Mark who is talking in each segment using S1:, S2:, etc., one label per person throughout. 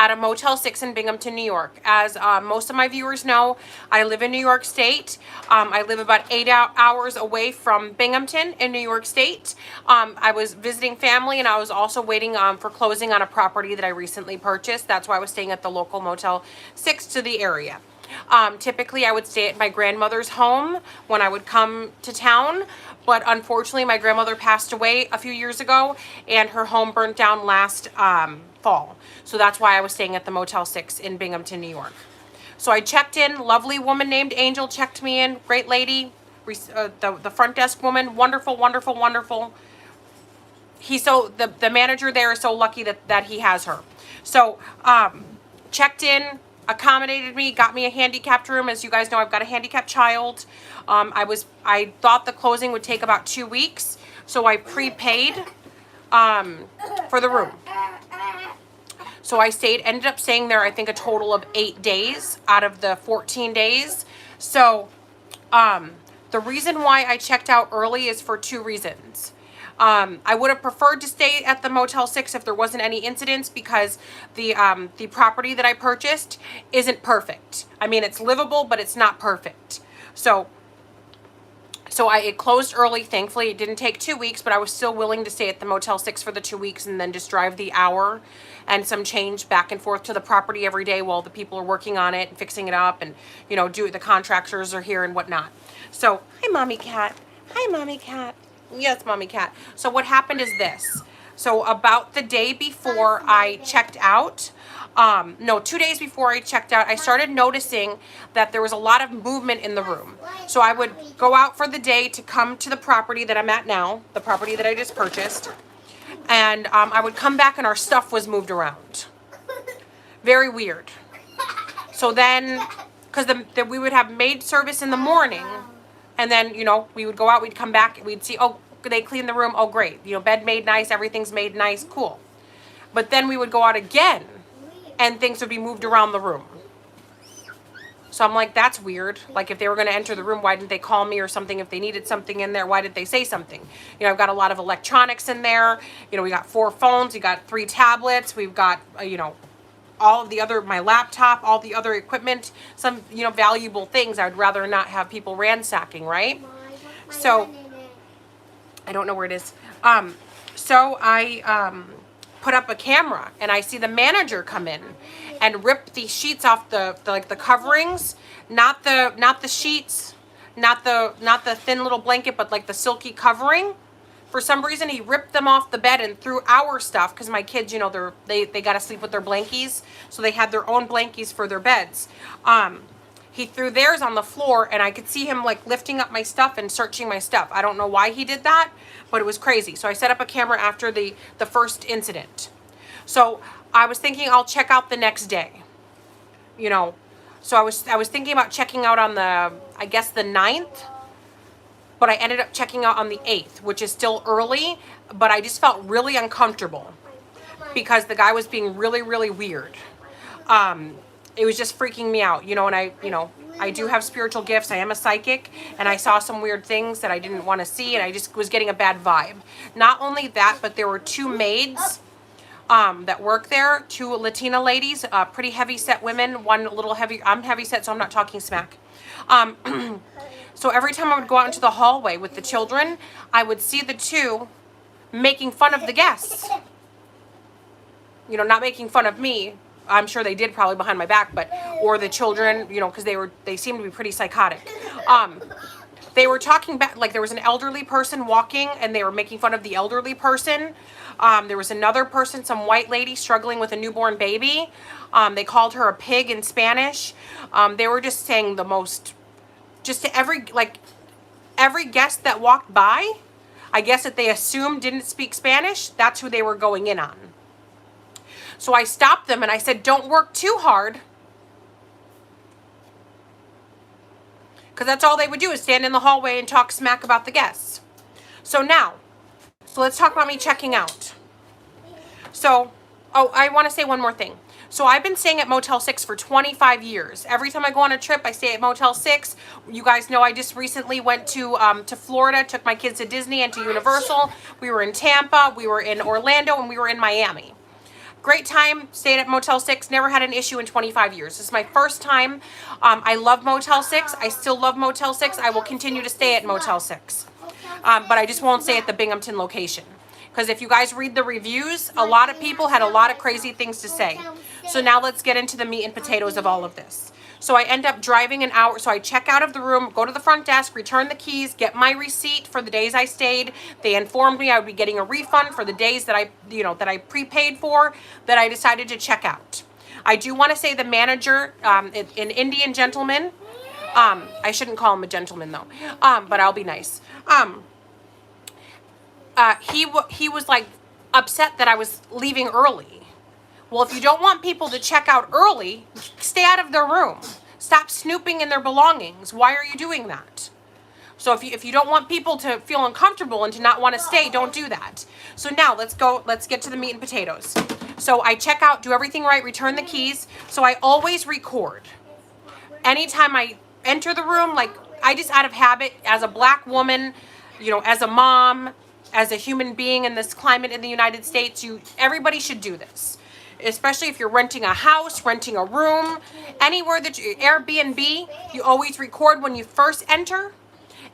S1: at a Motel 6 in Binghamton, New York. As most of my viewers know, I live in New York State. I live about 8 hours away from Binghamton in New York State. I was visiting family, and I was also waiting for closing on a property that I recently purchased. That's why I was staying at the local Motel 6 to the area. Typically, I would stay at my grandmother's home when I would come to town, but unfortunately, my grandmother passed away a few years ago, and her home burnt down last fall. So that's why I was staying at the Motel 6 in Binghamton, New York. So I checked in. Lovely woman named Angel checked me in. Great lady. The front desk woman. Wonderful, wonderful, wonderful. The manager there is so lucky that he has her. So checked in, accommodated me, got me a handicapped room. As you guys know, I've got a handicapped child. I thought the closing would take about 2 weeks, so I prepaid for the room. So I ended up staying there, I think, a total of 8 days out of the 14 days. So the reason why I checked out early is for 2 reasons. I would have preferred to stay at the Motel 6 if there wasn't any incidents, because the property that I purchased isn't perfect. I mean, it's livable, but it's not perfect. So it closed early. Thankfully, it didn't take 2 weeks, but I was still willing to stay at the Motel 6 for the 2 weeks and then just drive the hour and some change back and forth to the property every day while the people are working on it and fixing it up, and, you know, the contractors are here and whatnot. So, hi, Mommy Cat. Hi, Mommy Cat. Yes, Mommy Cat. So what happened is this. So about the day before I checked out, 2 days before I checked out, I started noticing that there was a lot of movement in the room. So I would go out for the day to come to the property that I'm at now, the property that I just purchased, and I would come back and our stuff was moved around. Very weird. So then, because we would have maid service in the morning, and then, you know, we would go out, we'd come back, we'd see, oh, they cleaned the room, oh great, you know, bed made nice, everything's made nice, cool. But then we would go out again, and things would be moved around the room. So I'm like, that's weird. Like, if they were going to enter the room, why didn't they call me or something? If they needed something in there, why did they say something? You know, I've got a lot of electronics in there. You know, we got 4 phones, we got 3 tablets, we've got, you know, all of the other, my laptop, all the other equipment, some, you know, valuable things I would rather not have people ransacking, right? So, I don't know where it is. So I put up a camera, and I see the manager come in and rip the sheets off the coverings, not the sheets, not the thin little blanket, but like the silky covering. For some reason, he ripped them off the bed and threw our stuff, because my kids, you know, they got to sleep with their blankies, so they had their own blankies for their beds. He threw theirs on the floor, and I could see him like lifting up my stuff and searching my stuff. I don't know why he did that, but it was crazy. So I set up a camera after the first incident. So I was thinking I'll check out the next day, you know. So I was thinking about checking out on the, I guess, the 9th. But I ended up checking out on the 8th, which is still early, but I just felt really uncomfortable because the guy was being really, really weird. It was just freaking me out, you know, and I do have spiritual gifts. I am a psychic, and I saw some weird things that I didn't want to see, and I just was getting a bad vibe. Not only that, but there were 2 maids that work there, 2 Latina ladies, pretty heavy set women, one a little heavy. I'm heavy set, so I'm not talking smack. So every time I would go out into the hallway with the children, I would see the 2 making fun of the guests. You know, not making fun of me. I'm sure they did, probably behind my back, but, or the children, you know, because they seemed to be pretty psychotic. They were talking back, like there was an elderly person walking, and they were making fun of the elderly person. There was another person, some white lady struggling with a newborn baby. They called her a pig in Spanish. They were just saying the most, just to every guest that walked by, I guess that they assumed didn't speak Spanish, that's who they were going in on. So I stopped them and I said, don't work too hard. Because that's all they would do, is stand in the hallway and talk smack about the guests. So let's talk about me checking out. So, I want to say one more thing. So I've been staying at Motel 6 for 25 years. Every time I go on a trip, I stay at Motel 6. You guys know I just recently went to Florida, took my kids to Disney and to Universal. We were in Tampa, we were in Orlando, and we were in Miami. Great time, stayed at Motel 6, never had an issue in 25 years. This is my first time. I love Motel 6. I still love Motel 6. I will continue to stay at Motel 6. But I just won't stay at the Binghamton location. Because if you guys read the reviews, a lot of people had a lot of crazy things to say. So now let's get into the meat and potatoes of all of this. So I end up driving an hour. So I check out of the room, go to the front desk, return the keys, get my receipt for the days I stayed. They informed me I would be getting a refund for the days that I prepaid for, that I decided to check out. I do want to say the manager, an Indian gentleman, I shouldn't call him a gentleman though, but I'll be nice. He was like upset that I was leaving early. Well, if you don't want people to check out early, stay out of their room. Stop snooping in their belongings. Why are you doing that? So if you don't want people to feel uncomfortable and to not want to stay, don't do that. So now let's get to the meat and potatoes. So I check out, do everything right, return the keys. So I always record. Anytime I enter the room, like I just out of habit, as a black woman, as a mom, as a human being in this climate in the United States, everybody should do this. Especially if you're renting a house, renting a room, anywhere that Airbnb, you always record when you first enter,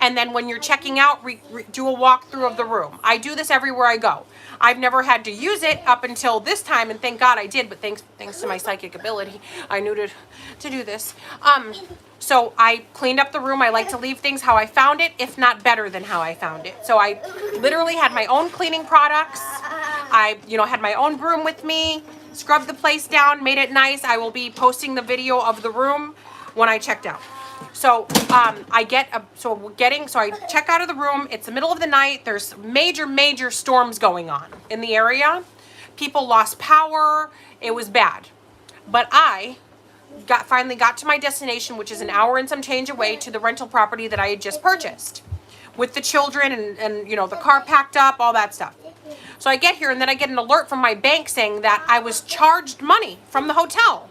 S1: and then when you're checking out, do a walkthrough of the room. I do this everywhere I go. I've never had to use it up until this time, and thank God I did, but thanks to my psychic ability, I knew to do this. So I cleaned up the room. I like to leave things how I found it, if not better than how I found it. So I literally had my own cleaning products. I, had my own broom with me, scrubbed the place down, made it nice. I will be posting the video of the room when I checked out. So I check out of the room. It's the middle of the night. There's major storms going on in the area. People lost power. It was bad. But I finally got to my destination, which is an hour and some change away, to the rental property that I had just purchased, with the children and the car packed up, all that stuff. So I get here, and then I get an alert from my bank saying that I was charged money from the hotel.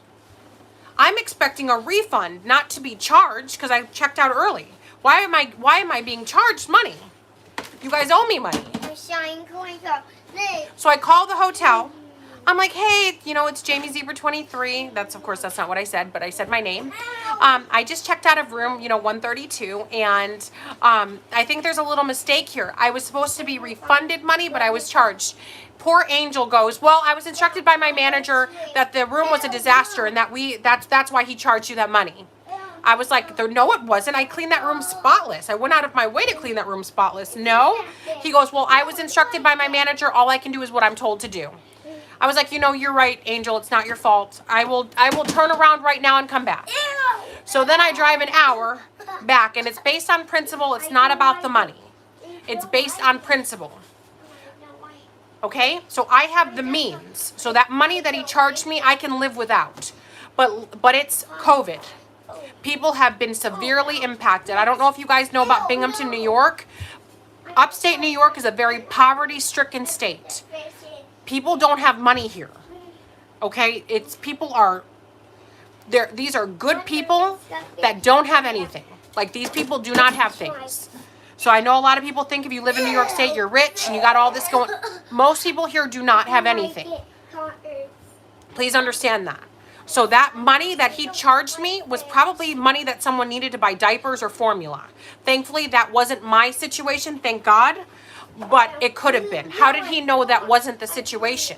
S1: I'm expecting a refund, not to be charged, because I checked out early. Why am I being charged money? You guys owe me money. So I call the hotel. I'm like, hey, it's Jamie Zebra 23. That's not what I said, but I said my name. I just checked out of room, 132, and I think there's a little mistake here. I was supposed to be refunded money, but I was charged. Poor Angel goes, well, I was instructed by my manager that the room was a disaster and that's why he charged you that money. I was like, no, it wasn't. I cleaned that room spotless. I went out of my way to clean that room spotless. No. He goes, well, I was instructed by my manager. All I can do is what I'm told to do. I was like, you're right, Angel. It's not your fault. I will turn around right now and come back. So then I drive an hour back, and it's based on principle. It's not about the money. It's based on principle. Okay? So I have the means. So that money that he charged me, I can live without. But it's COVID. People have been severely impacted. I don't know if you guys know about Binghamton, New York. Upstate New York is a very poverty-stricken state. People don't have money here. Okay? These are good people that don't have anything. Like, these people do not have things. So I know a lot of people think if you live in New York State, you're rich and you got all this going. Most people here do not have anything. Please understand that. So that money that he charged me was probably money that someone needed to buy diapers or formula. Thankfully, that wasn't my situation, thank God. But it could have been. How did he know that wasn't the situation?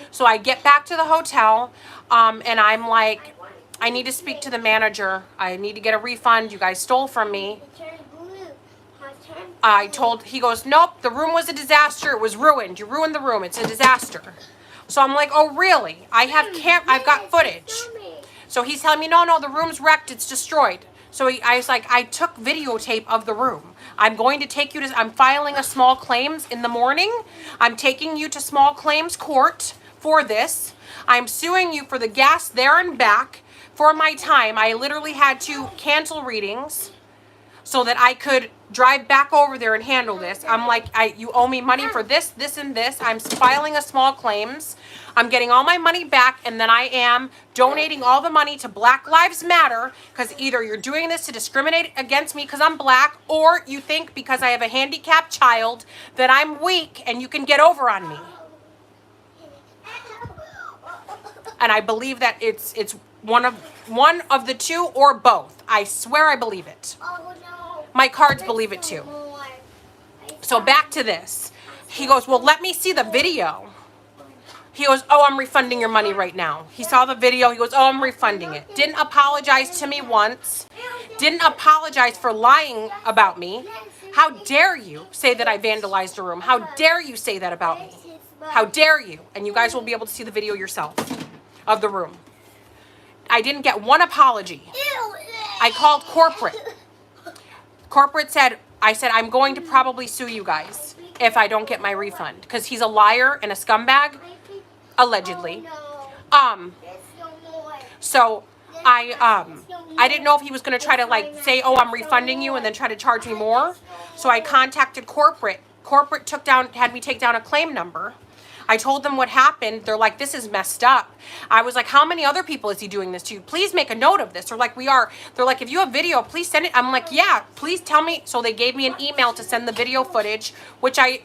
S1: So I get back to the hotel, and I'm like, I need to speak to the manager. I need to get a refund. You guys stole from me. He goes, nope, the room was a disaster. It was ruined. You ruined the room. It's a disaster. So I'm like, oh, really? I've got footage. So he's telling me, no, the room's wrecked. It's destroyed. So I was like, I took videotape of the room. I'm going to take you to, I'm filing a small claims in the morning. I'm taking you to small claims court for this. I'm suing you for the gas there and back for my time. I literally had to cancel readings so that I could drive back over there and handle this. I'm like, you owe me money for this, this, and this. I'm filing a small claims. I'm getting all my money back, and then I am donating all the money to Black Lives Matter, because either you're doing this to discriminate against me because I'm black, or you think because I have a handicapped child that I'm weak and you can get over on me. And I believe that it's one of the two or both. I swear I believe it.
S2: Oh, no.
S1: My cards believe it too. So back to this. He goes, well, let me see the video. He goes, oh, I'm refunding your money right now. He saw the video. He goes, oh, I'm refunding it. Didn't apologize to me once. Didn't apologize for lying about me. How dare you say that I vandalized a room? How dare you say that about me? How dare you? And you guys will be able to see the video yourself of the room. I didn't get one apology. I called corporate. Corporate said, I said, I'm going to probably sue you guys if I don't get my refund. Because he's a liar and a scumbag. Allegedly. So I didn't know if he was going to try to like say, oh, I'm refunding you and then try to charge me more. So I contacted corporate. Corporate had me take down a claim number. I told them what happened. They're like, this is messed up. I was like, how many other people is he doing this to you? Please make a note of this. They're like, They're like, if you have video, please send it. I'm like, yeah, please tell me. So they gave me an email to send the video footage, which I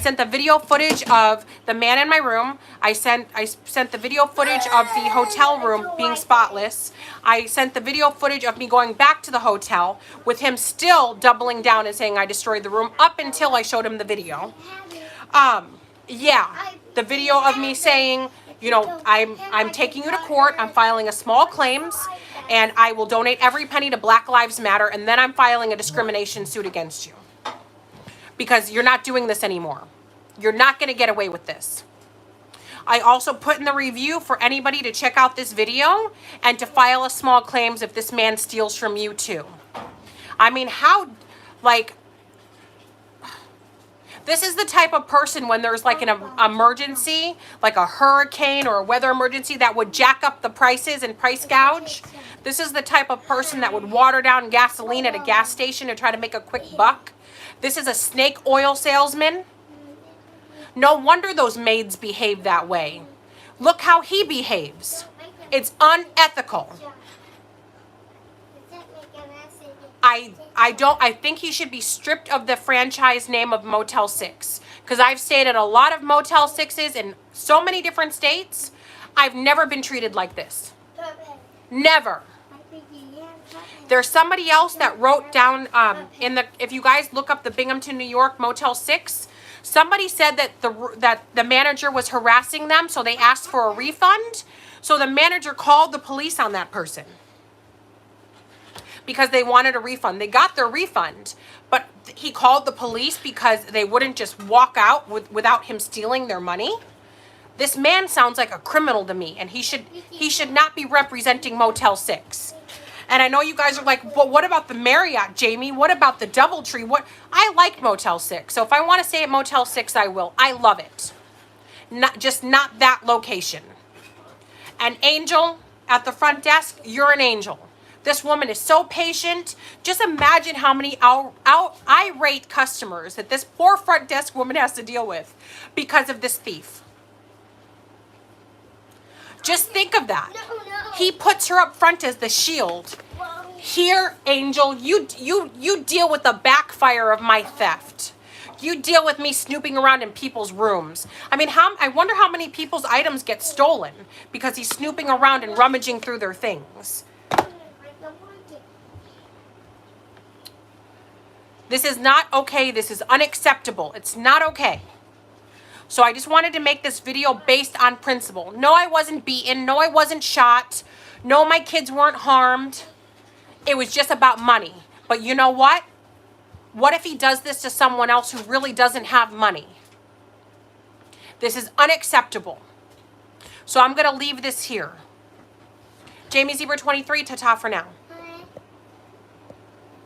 S1: sent the video footage of the man in my room. I sent the video footage of the hotel room being spotless. I sent the video footage of me going back to the hotel with him still doubling down and saying I destroyed the room up until I showed him the video. Yeah, the video of me saying, you know, I'm taking you to court, I'm filing a small claims, and I will donate every penny to Black Lives Matter, and then I'm filing a discrimination suit against you. Because you're not doing this anymore. You're not going to get away with this. I also put in the review for anybody to check out this video and to file a small claims if this man steals from you too. I mean, how, like... This is the type of person when there's like an emergency, like a hurricane or a weather emergency that would jack up the prices and price gouge. This is the type of person that would water down gasoline at a gas station to try to make a quick buck. This is a snake oil salesman. No wonder those maids behave that way. Look how he behaves. It's unethical. I think he should be stripped of the franchise name of Motel 6. Because I've stayed at a lot of Motel 6s in so many different states. I've never been treated like this. Never. There's somebody else that wrote down if you guys look up the Binghamton, New York Motel 6, somebody said that the manager was harassing them, so they asked for a refund. So the manager called the police on that person. Because they wanted a refund. They got their refund, but he called the police because they wouldn't just walk out without him stealing their money. This man sounds like a criminal to me, and he should not be representing Motel 6. And I know you guys are like, well, what about the Marriott, Jamie? What about the DoubleTree? I like Motel 6, so if I want to stay at Motel 6, I will. I love it. Not that location. And Angel at the front desk, you're an angel. This woman is so patient. Just imagine how many irate customers that this poor front desk woman has to deal with because of this thief. Just think of that. He puts her up front as the shield. Here, Angel, you deal with the backfire of my theft. You deal with me snooping around in people's rooms. I mean, I wonder how many people's items get stolen because he's snooping around and rummaging through their things. This is not okay. This is unacceptable. It's not okay. So I just wanted to make this video based on principle. No, I wasn't beaten. No, I wasn't shot. No, my kids weren't harmed. It was just about money. But you know what? What if he does this to someone else who really doesn't have money? This is unacceptable. So I'm going to leave this here. Jamie Zebra 23, ta-ta for now.